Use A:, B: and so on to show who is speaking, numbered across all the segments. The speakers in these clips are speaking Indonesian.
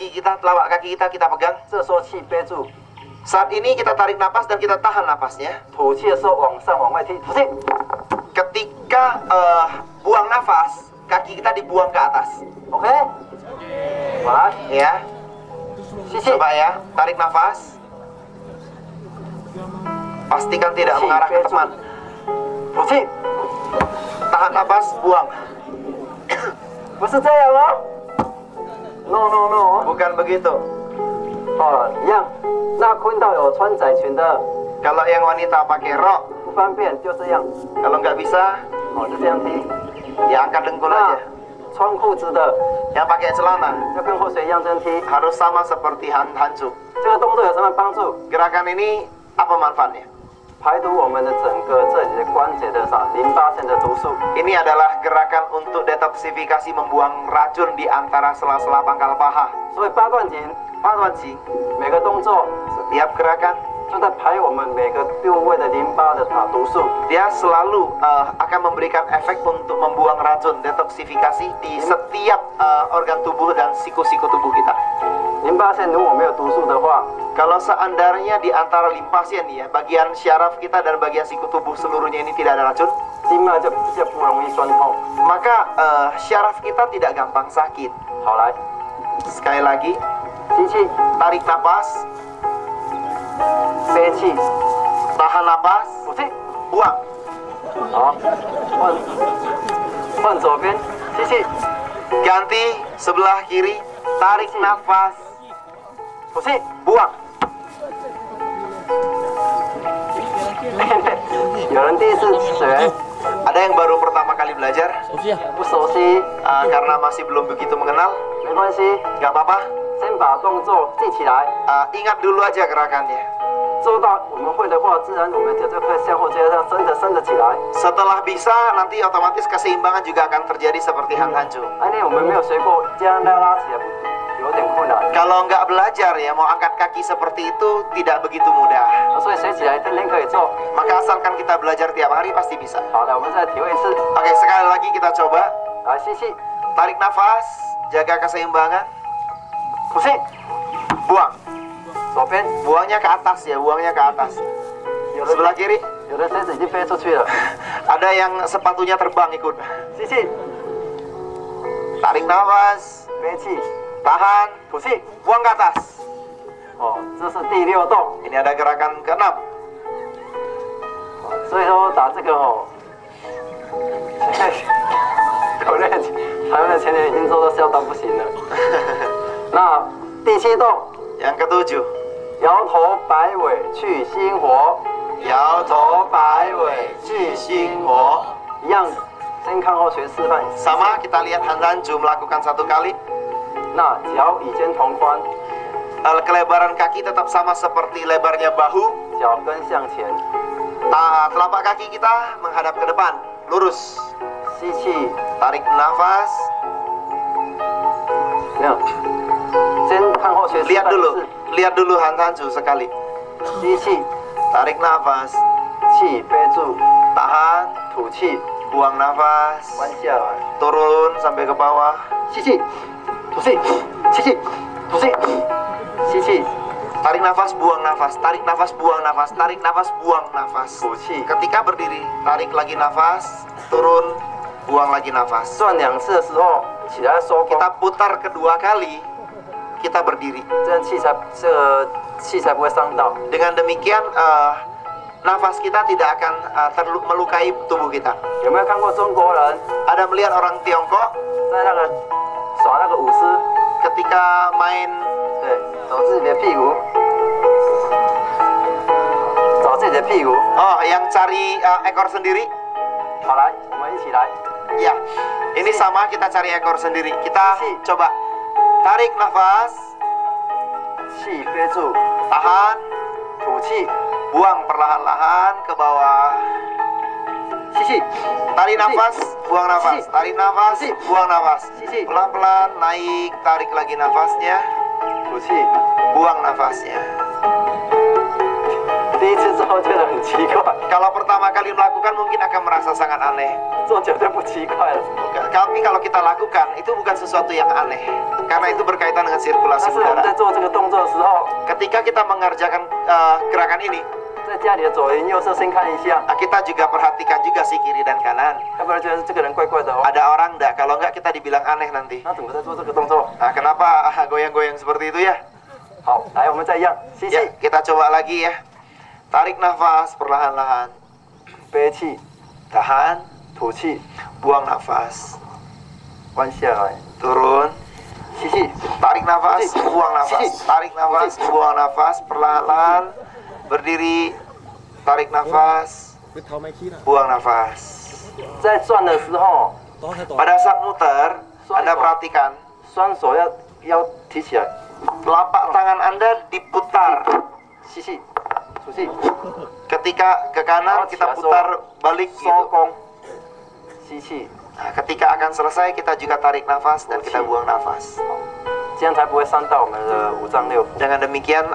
A: kaki kita, telapak kaki kita pegang.
B: 这时候气憋住，
A: Saat ini kita tarik napas dan kita tahan napasnya.
B: 吐气的时候往上往外踢，吐气，
A: Ketika buang nafas, kaki kita dibuang ke atas.
B: OK，好来，
A: Ya,
B: 吸气，
A: coba ya, tarik nafas. Pastikan tidak mengarah ke teman.
B: 吐气，
A: Tahan nafas, buang.
B: 不是这样哦，no no no，
A: Bukan begitu.
B: 哦，一样。那坤道有穿窄裙的，
A: Kalau yang wanita pakai rok,
B: 不方便就这样，
A: kalau nggak bisa,
B: 哦，就这样踢。
A: ya angkat dengkul
B: 那
A: aja.
B: 穿裤子的
A: Yang pakai celana
B: 要跟后水一样这样踢，
A: harus sama seperti hancu.
B: 这个动作有什么帮助？
A: Gerakan ini apa manfaatnya?
B: 排毒我们的整个这里的关节的淋巴腺的毒素。
A: Ini adalah gerakan untuk detoksifikasi, membuang racun di antara sela-sela pangkal paha.
B: 所以八段锦
A: Panwanci,
B: 每个动作
A: setiap gerakan
B: 就在排我们每个部位的淋巴的毒素。
A: dia selalu akan memberikan efek untuk membuang racun, detoksifikasi di setiap organ tubuh dan siku-siku tubuh kita.
B: 淋巴腺如果没有毒素的话，
A: Kalau seandainya di antara limpasien ya, bagian syaraf kita dan bagian siku tubuh seluruhnya ini tidak ada racun,
B: 经脉就比较不容易酸痛。
A: maka syaraf kita tidak gampang sakit.
B: 好来，
A: Sekali lagi,
B: 吸气，
A: tarik napas,
B: 憋气，
A: tahan napas,
B: 吐气。
A: buang.
B: 好，换左边，吸气，
A: Ganti sebelah kiri, tarik nafas,
B: 吐气。
A: buang.
B: 有人第一次学
A: Ada yang baru pertama kali belajar
B: 不熟悉，
A: karena masih belum begitu mengenal,
B: 没关系，
A: nggak apa-apa.
B: 先把动作记起来，
A: Ingat dulu aja gerakannya.
B: 做到我们会的话，自然我们脚就可以向后接，要伸得起来。
A: Setelah bisa, nanti otomatis keseimbangan juga akan terjadi seperti hancu.
B: 因为我们没有学过，这样拉起来有点困难，
A: Kalau nggak belajar ya, mau angkat kaki seperti itu tidak begitu mudah.
B: 所以学起来天天可以做。
A: Maka asalkan kita belajar tiap hari pasti bisa.
B: 好的，我们再体会一次，
A: Oke, sekali lagi kita coba.
B: 来吸气，
A: Tarik nafas, jaga keseimbangan,
B: 吐气，
A: buang.
B: 左边
A: Buangnya ke atas ya, buangnya ke atas.
B: 有的
A: Sebelah kiri,
B: 有的鞋子已经飞出去了，
A: ada yang sepatunya terbang ikut.
B: 吸气，
A: Tarik nafas,
B: 憋气，
A: tahan,
B: 吐气。
A: buang ke atas.
B: 哦，这是第6动，
A: Ini ada gerakan ke-6.
B: 所以说打这个哦，国内台湾的前年已经做到笑到不行了。那第7动，
A: Yang ke-7,
B: 摇头摆尾去心火，
A: 摇头摆尾去心火.
B: 一样，先看后学示范。
A: Sama, kita lihat hancu melakukan 1 kali.
B: 那脚与肩同宽，
A: Kelebaran kaki tetap sama seperti lebarnya bahu.
B: 脚跟向前，
A: Telapak kaki kita menghadap ke depan, lurus.
B: 吸气，
A: Tarik nafas.
B: 没有，先看后学示
A: Lihat
B: 范一
A: dulu,
B: 次。
A: lihat dulu hancu sekali.
B: 吸气，
A: Tarik nafas,
B: 气憋住，
A: tahan,
B: 吐气，
A: buang nafas,
B: 弯下来，
A: turun sampai ke bawah.
B: 吸气，吐气，吸气，吐气，吸气，
A: Tarik nafas, buang nafas, tarik nafas, buang nafas, tarik nafas, buang nafas.
B: 吐气。
A: Ketika berdiri, tarik lagi nafas, turun, buang lagi nafas.
B: 转2次的时候，起来收工，
A: Kita putar kedua kali, kita berdiri.
B: 这样这个气才不会伤到。
A: Dengan demikian, nafas kita tidak akan melukai tubuh kita.
B: 有没有看过中国人
A: Ada melihat orang Tiongkok
B: 在那个耍那个舞狮？
A: ketika main
B: 对，找自己的屁股，找自己的屁股。
A: yang cari ekor sendiri.
B: 好，来，我们一起来。
A: Ya, ini sama, kita cari ekor sendiri. Kita coba tarik nafas,
B: 气憋住，
A: tahan,
B: 吐气，
A: buang perlahan-lahan ke bawah.
B: 吸气，
A: Tarik nafas, buang nafas, tarik nafas, buang nafas.
B: Sisi.
A: Pelan-pelan naik, tarik lagi nafasnya,
B: 吐气，
A: buang nafasnya.
B: 第一次做觉得很奇怪，
A: Kalau pertama kali melakukan mungkin akan merasa sangat aneh.
B: 做久就不奇怪了。
A: Tapi kalau kita lakukan itu bukan sesuatu yang aneh, karena itu berkaitan dengan
B: 但
A: sirkulasi
B: 是我们在
A: udara.
B: 做这个动作的时候，
A: Ketika kita mengerjakan gerakan ini,
B: 在家里的左邻右舍先看一下，
A: kita juga perhatikan juga sih kiri dan kanan.
B: 要不然觉得这个人怪怪的哦。
A: Ada orang enggak? Kalau enggak kita dibilang aneh nanti.
B: 那怎么在做这个动作？
A: Nah, kenapa goyang-goyang seperti itu ya?
B: 好，来，我们再一样，吸气，
A: Ya, kita coba lagi ya. Tarik nafas perlahan-lahan.
B: 憋气，
A: Tahan,
B: 吐气，
A: buang nafas.
B: 弯下来，
A: Turun,
B: 吸气，
A: tarik nafas, buang nafas. Tarik nafas, buang nafas, perlahan-lahan. Berdiri, tarik nafas,
C: 会掏麦 key 呢？
A: buang nafas.
B: 在转的时候，
A: Pada saat muter, Anda perhatikan
B: 双手要腰提起来，
A: telapak tangan Anda diputar.
B: 吸气，吐气，
A: Ketika ke kanan kita putar balik
B: 收
A: gitu.
B: 功，吸气，
A: Nah, ketika akan selesai kita juga tarik nafas dan kita buang nafas.
B: 这样才不会伤到我们的五脏六腑。
A: Dengan demikian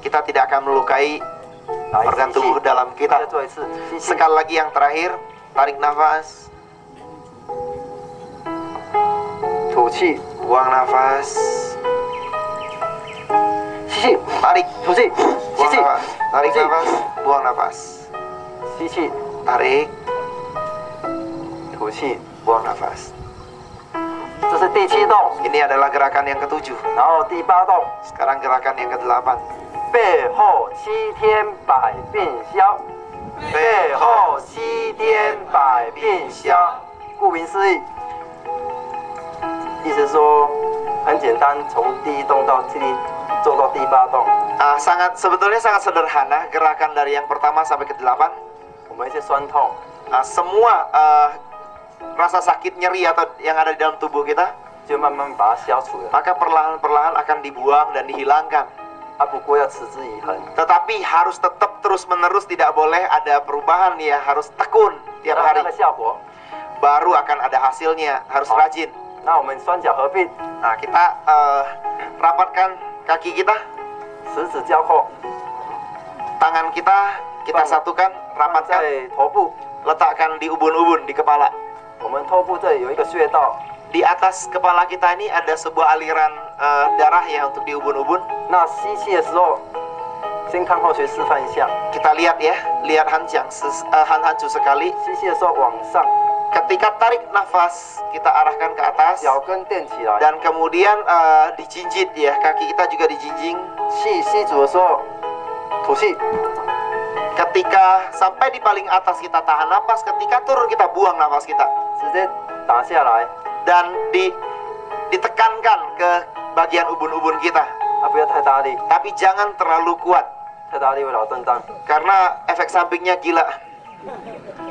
A: kita tidak akan melukai
B: 来，
A: organ
B: 吸
A: tubuh
B: 气，
A: dalam
B: 再
A: kita.
B: 做一次，吸气，
A: Sekali lagi yang terakhir, tarik nafas,
B: 吐气，
A: buang nafas,
B: 吸气，
A: tarik,
B: 吐气，吸
A: buang
B: 气，
A: nafas, tarik
B: 吐气，
A: nafas, buang nafas,
B: 吸气，
A: tarik,
B: 吐气，
A: buang nafas.
B: 这是第7动，
A: Ini adalah gerakan yang ke-7.
B: 然后第8动，
A: Sekarang gerakan yang ke-8.
B: 背后7天百病消，背后7天百病消。顾名思义，意思说很简单，从第1动到做到第8动，
A: Sebetulnya sangat sederhana gerakan dari yang pertama sampai ke-8.
B: 我们一些酸痛，
A: Semua rasa sakit nyeri atau yang ada di dalam tubuh kita,
B: 就慢慢把它消除了。
A: maka perlahan-perlahan akan dibuang dan dihilangkan.
B: 不过要持之以恒，
A: Tetapi harus tetap terus-menerus, tidak boleh ada perubahan ya, harus tekun tiap
B: 让
A: hari.
B: 那个效果。
A: Baru akan ada hasilnya, harus rajin.
B: 那我们双脚合并，
A: Nah, kita rapatkan kaki kita,
B: 十指交扣，
A: tangan kita satukan,
B: 放
A: rapatkan,
B: 在头部。
A: letakkan di ubun-ubun di kepala.
B: 我们头部这里有一个穴道，
A: Di atas kepala kita ini ada sebuah aliran darah ya untuk di ubun-ubun.
B: 那吸气的时候，先看后学示范一下。
A: Kita lihat ya, lihat Hancu sekali.
B: 吸气的时候往上，
A: Ketika tarik nafas, kita arahkan ke atas
B: 脚跟垫起来。
A: dan kemudian dijinjit ya, kaki kita juga dijinjing.
B: 气吸足的时候，吐气，
A: Ketika sampai di paling atas kita tahan nafas, ketika turun kita buang nafas kita
B: 直接打下来，
A: dan ditekankan ke bagian ubun-ubun kita.
B: 不要太大力，
A: Tapi jangan terlalu kuat
B: 太大力会脑震荡。
A: karena efek sampingnya gila.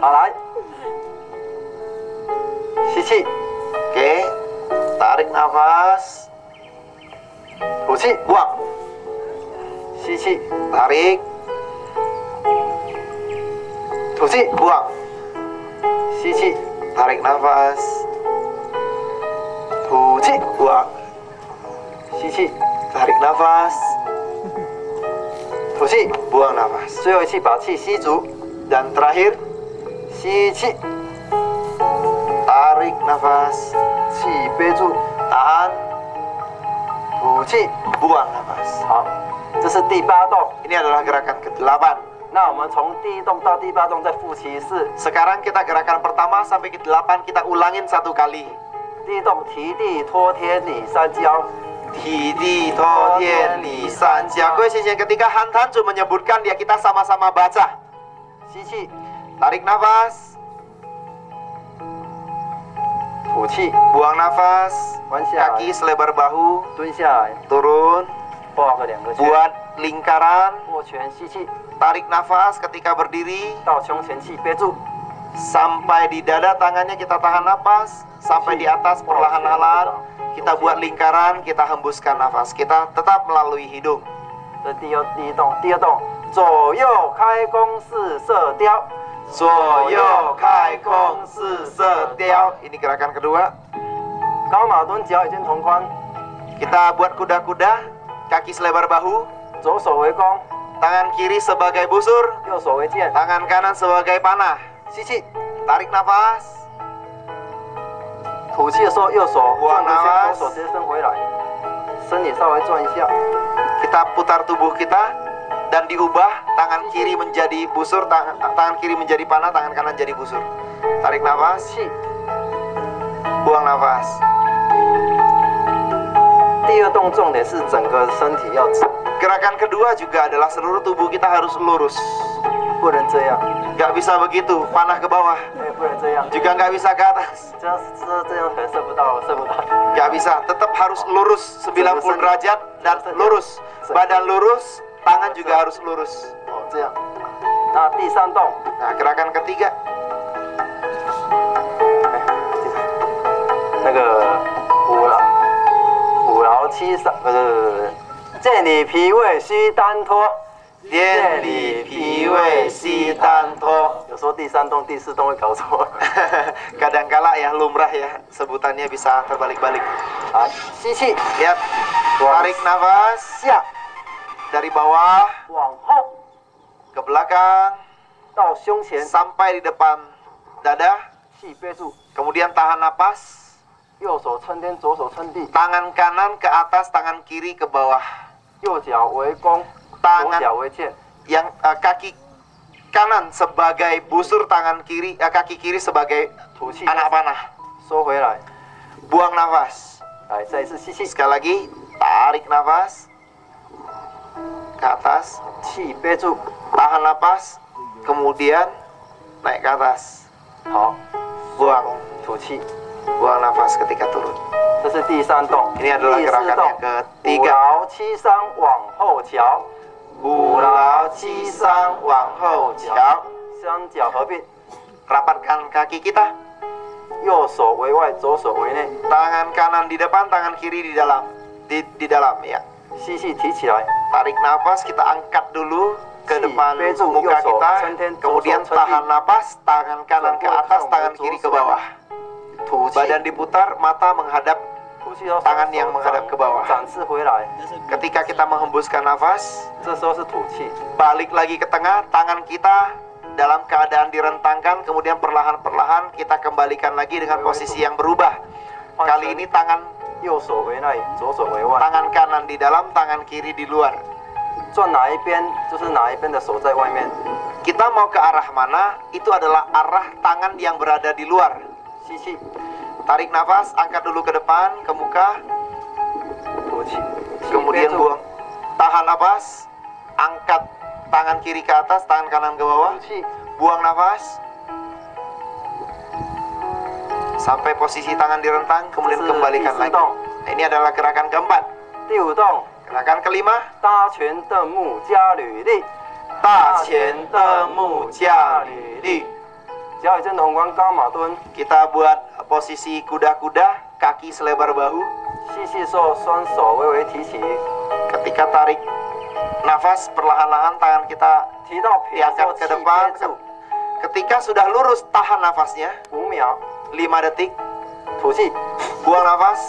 B: 好，来，吸气，
A: Oke, tarik nafas,
B: 吐气，
A: buang,
B: 吸气，
A: tarik,
B: 吐气，
A: buang,
B: 吸气，
A: tarik nafas,
B: 吐气，
A: buang,
B: 吸气，
A: tarik nafas,
B: 吐气。
A: buang nafas.
B: 最后一气把气吸足，
A: Dan terakhir,
B: 吸气，
A: tarik nafas,
B: 气憋住，
A: tahan,
B: 吐气。
A: buang nafas.
B: 好，这是第8动。
A: Ini adalah gerakan ke-8.
B: 那我们从第1动到第8动再复习一次。
A: Sekarang kita gerakan pertama sampai ke-8 kita ulangin 1 kali.
B: 第1动提地托天理三焦，
A: Hidi to tien li san jia. Ketika Hancu menyebutkan dia kita sama-sama baca.
B: 吸气，
A: Tarik nafas,
B: 吐气，
A: buang nafas,
B: 弯下来，
A: kaki selebar bahu,
B: 蹲下来，
A: turun,
B: 画个2个圈，
A: buat lingkaran,
B: 握拳吸气，
A: tarik nafas ketika berdiri,
B: 到胸前气憋住，
A: sampai di dada tangannya kita tahan nafas, sampai di atas perlahan-lahan kita buat lingkaran, kita hembuskan nafas, kita tetap melalui hidung.
B: 这第一动，第2动，左右开弓四射雕，
A: Soyo kai kong si setiao. Ini gerakan kedua.
B: 高马蹲脚已经同宽，
A: Kita buat kuda-kuda, kaki selebar bahu,
B: 左手为弓，
A: Tangan kiri sebagai busur,
B: 右手为剑，
A: tangan kanan sebagai panah.
B: 吸气，
A: Tarik nafas.
B: 吐气的时候右手
A: Buang
B: 转个圈，
A: nafas.
B: 左手直接伸回来，身体稍微转一下，
A: Kita putar tubuh kita dan diubah, tangan kiri menjadi busur, tangan kiri menjadi panah, tangan kanan jadi busur. Tarik nafas,
B: 气。
A: buang nafas.
B: 第二动重点是整个身体要直，
A: Gerakan kedua juga adalah seluruh tubuh kita harus lurus.
B: 不能这样，
A: Gak bisa begitu, panah ke bawah.
B: 不能这样，
A: Juga gak bisa ke atas.
B: 这样可能射不到，射不到。
A: Gak bisa, tetap harus lurus 90 derajat dan lurus. Badan lurus, tangan juga harus lurus.
B: 哦，这样。那第三动，
A: Nah, gerakan ketiga,
B: 那个五劳七伤，健理脾胃虚单脱。
A: 电理脾胃息丹托.
B: 有时候第三动、第四动会搞错。
A: Kadangkala ya lumrah ya sebutannya bisa terbalik-balik.
B: 啊，吸气，
A: Lihat, tarik nafas
B: 下，
A: dari bawah
B: 往后
A: ke belakang
B: 到胸前，
A: sampai di depan dada.
B: 气憋住，
A: Kemudian tahan napas.
B: 右手撑天，左手撑地，
A: Tangan kanan ke atas, tangan kiri ke bawah.
B: 右脚为弓，左
A: Tangan
B: 脚为剑，
A: yang kaki kanan sebagai busur, tangan kiri kaki kiri sebagai
B: 吐气，
A: anak panah.
B: 收回来。
A: Buang nafas.
B: 来，再一次吸气，
A: Sekali lagi, tarik nafas ke atas,
B: 气憋住，
A: tahan nafas, kemudian naik ke atas.
B: 好，
A: Buang,
B: 吐气。
A: buang nafas ketika turun.
B: 这是第三动。
A: Ini adalah
B: 第四
A: gerakan
B: 动
A: yang，
B: 五
A: ketiga.
B: 劳七伤往后翘，
A: Bulau cisang wang hou jiao.
B: 双脚合并，
A: Rapatkan kaki kita.
B: 右手为外，左手为内，
A: Tangan kanan di depan, tangan kiri di dalam. Di dalam ya.
B: 吸气提起来，
A: Tarik nafas, kita angkat dulu ke depan
B: Beju,
A: muka
B: yoso,
A: kita.
B: centen,
A: Kemudian
B: yoso,
A: tahan napas, tangan kanan ke atas, tangan kiri ke bawah.
B: 吐气，
A: Badan diputar, mata menghadap
B: 吐气要
A: tangan yang menghadap ke bawah.
B: 展翅回来，
A: Ketika kita menghembuskan nafas,
B: 这时候是吐气，
A: balik lagi ke tengah, tangan kita dalam keadaan direntangkan, kemudian perlahan-perlahan kita kembalikan lagi dengan posisi yang berubah. Kali ini tangan
B: 右手为内，左手为外，
A: tangan kanan di dalam, tangan kiri di luar.
B: 转哪一边就是哪一边的手在外面，
A: Kita mau ke arah mana, itu adalah arah tangan yang berada di luar.
B: 吸气，
A: Tarik nafas, angkat dulu ke depan, ke muka,
B: 吐气，
A: kemudian buang. Tahan nafas, angkat tangan kiri ke atas, tangan kanan ke bawah,
B: 吐气，
A: buang nafas. Sampai posisi tangan direntang, kemudian kembalikan lagi. Nah, ini adalah gerakan keempat.
B: 第五动，
A: Gerakan kelima,
B: 搭拳蹬木加履力，
A: Ta qian de mu jia li li.
B: 脚与正的宏观伽马蹲，
A: Kita buat posisi kuda-kuda, kaki selebar bahu.
B: 吸气的时候双手微微提起，
A: Ketika tarik nafas, perlahan-lahan tangan kita
B: 提到撇的时候
A: diangkat
B: 气
A: ke
B: 憋
A: depan.
B: 住
A: Ketika sudah lurus, tahan nafasnya
B: 5秒，
A: 5 detik,
B: 吐气，
A: buang nafas,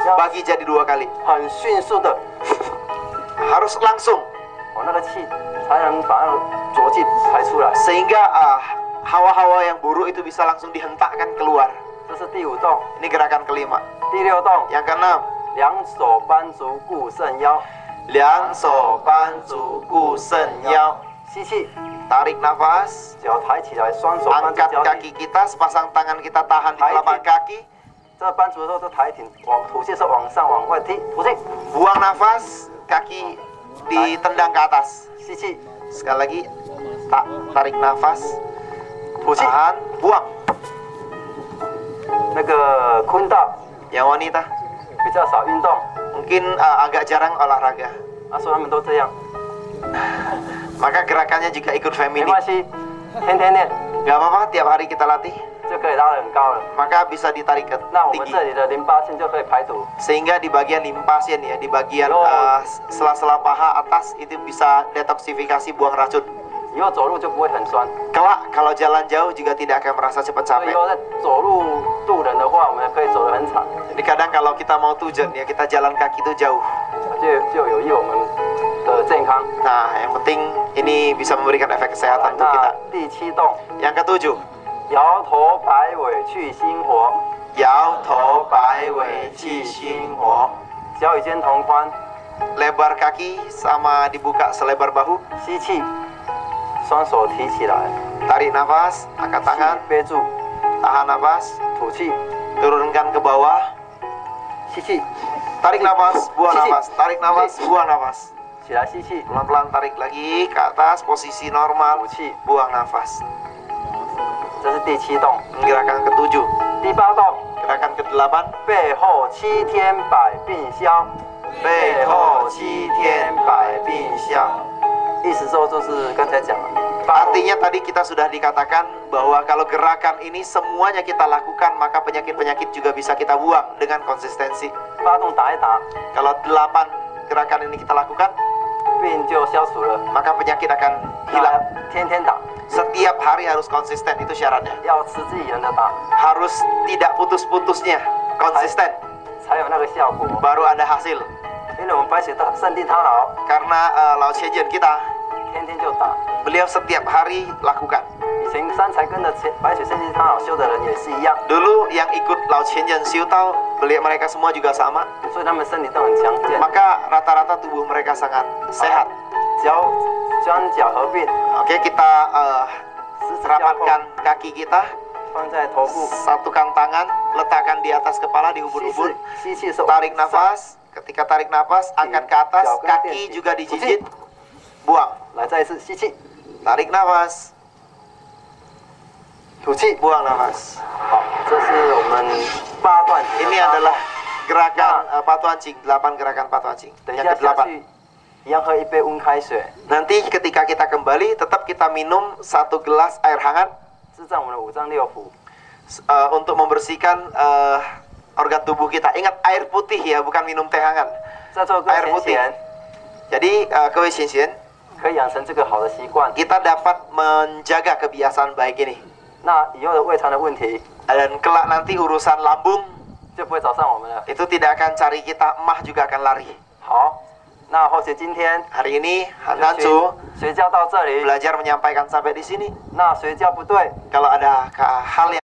B: 要
A: bagi jadi 2 kali.
B: 很迅速的，
A: Harus langsung
B: 那个气才能把那个浊气排出来。
A: sehingga hawa-hawa yang buruk itu bisa langsung dihentakkan keluar.
B: 这是第五动，
A: Ini gerakan kelima.
B: 第六动，
A: Yang keenam,
B: 两手扳足固肾腰，
A: liang so ban zu gu sen yao.
B: 吸气，
A: Tarik nafas,
B: 脚抬起来，双手扳住
A: angkat
B: 脚底，
A: kaki kita, sepasang tangan kita tahan di telapak kaki.
B: 这扳足的时候都抬挺，往吐气的时候往上往外踢，吐气，
A: Buang nafas, kaki ditendang ke atas.
B: 吸气，
A: Sekali lagi, tarik nafas,
B: 吐气。
A: tahan, buang.
B: 那个坤道
A: Yang wanita
B: 比较少运动，
A: mungkin agak jarang olahraga,
B: 说他们都这样，
A: maka gerakannya juga ikut
B: 没
A: feminin.
B: 关系，天天练
A: Gak apa-apa, tiap hari kita latih,
B: 就可以拉得很高了。
A: maka bisa ditarik ke
B: 那我们
A: tinggi.
B: 这里的淋巴腺就可以排毒。
A: Sehingga di bagian limpasen ya, di bagian
B: Oh.
A: sela-sela paha atas itu bisa detoksifikasi, buang racun.
B: 以后走路就不会很酸。
A: Kelak kalau jalan jauh juga tidak akan merasa cepat
B: 所以
A: capek.
B: 以后在走路渡人的话，我们可以走得很长，
A: Jadi kadang kalau kita mau tujuan ya kita jalan kaki itu jauh.
B: 就有益我们的健康。
A: Nah, yang penting ini bisa memberikan efek
B: 好
A: kesehatan untuk
B: 那
A: kita.
B: 第7动，
A: Yang ketujuh,
B: 摇头摆尾去心活，
A: yao tou bai wei qi xin huo.
B: 脚与肩同宽，
A: Lebar kaki sama dibuka selebar bahu.
B: 吸气，双手提起来，
A: Tarik nafas, angkat
B: 气
A: tangan,
B: 憋住，
A: tahan nafas,
B: 吐气，
A: turunkan ke bawah.
B: 吸气，
A: Tarik nafas, buang
B: Sisi.
A: nafas, tarik nafas, buang nafas.
B: 起来吸气，
A: Pelan-pelan tarik lagi ke atas, posisi normal,
B: 吐气，
A: buang nafas.
B: 这是第7动。
A: Gerakan ketujuh,
B: 第8动，
A: gerakan kedelapan,
B: 背后7天百病消，
A: 背后7天百病消.
B: 意思说就是刚才讲了，发动
A: Artinya tadi kita sudah dikatakan bahwa kalau gerakan ini semuanya kita lakukan maka penyakit-penyakit juga bisa kita buang dengan konsistensi.
B: 发动打一打，
A: Kalau 8 gerakan ini kita lakukan
B: 病就消除了。
A: maka penyakit akan
B: 那
A: hilang.
B: 天天打，
A: Setiap hari harus konsisten, itu syaratnya.
B: 要持之以恒的打，
A: Harus tidak putus-putusnya, konsisten,
B: 才有那个效果。
A: baru ada hasil.
B: 因为我们白水圣地汤老
A: Karena Lao Chejian kita,
B: 天天就打，
A: beliau setiap hari lakukan.
B: 以前三才跟着白水圣地汤老修的人也是一样，
A: Dulu yang ikut Lao Chejian Siu Tao, mereka semua juga sama.
B: 所以他们身体都很强健。
A: Maka rata-rata tubuh mereka sangat sehat.
B: 双脚合并，
A: Oke, kita
B: 十指交扣，
A: rapatkan kaki kita,
B: 放在头部，
A: satukan tangan, letakkan di atas kepala di
B: 吸
A: ubun-ubun.
B: 气，吸气的时候
A: Tarik nafas, ketika tarik nafas, angkat ke atas, kaki juga dijinjit, buang.
B: 来再一次吸气，
A: Tarik nafas,
B: 吐气。
A: buang nafas.
B: 好，这是我们8段节的
A: Ini
B: 发动
A: adalah gerakan patuan cing, 8 gerakan patuan cing.
B: 等一
A: Yang
B: 下下
A: ke-8.
B: 去，一样喝一杯温开水，
A: Nanti ketika kita kembali, tetap kita minum 1 gelas air hangat
B: 滋胀我们的五脏六腑。
A: untuk membersihkan organ tubuh kita. Ingat, air putih ya, bukan minum teh hangat.
B: 在座各位
A: Air
B: 贤
A: putih.
B: 贤，
A: Jadi, 各位贤贤,
B: 可以养成这个好的习惯，
A: kita dapat menjaga kebiasaan baik ini.
B: 那以后的胃肠的问题
A: Dan kelak nanti urusan lambung
B: 就不会找上我们了。
A: itu tidak akan cari kita, emah juga akan lari.
B: 好，那或许今天
A: Hari ini
B: 就
A: Hanancu
B: 学教到这里，
A: belajar menyampaikan sampai di sini.
B: 那学教不对，
A: Kalau ada hal yang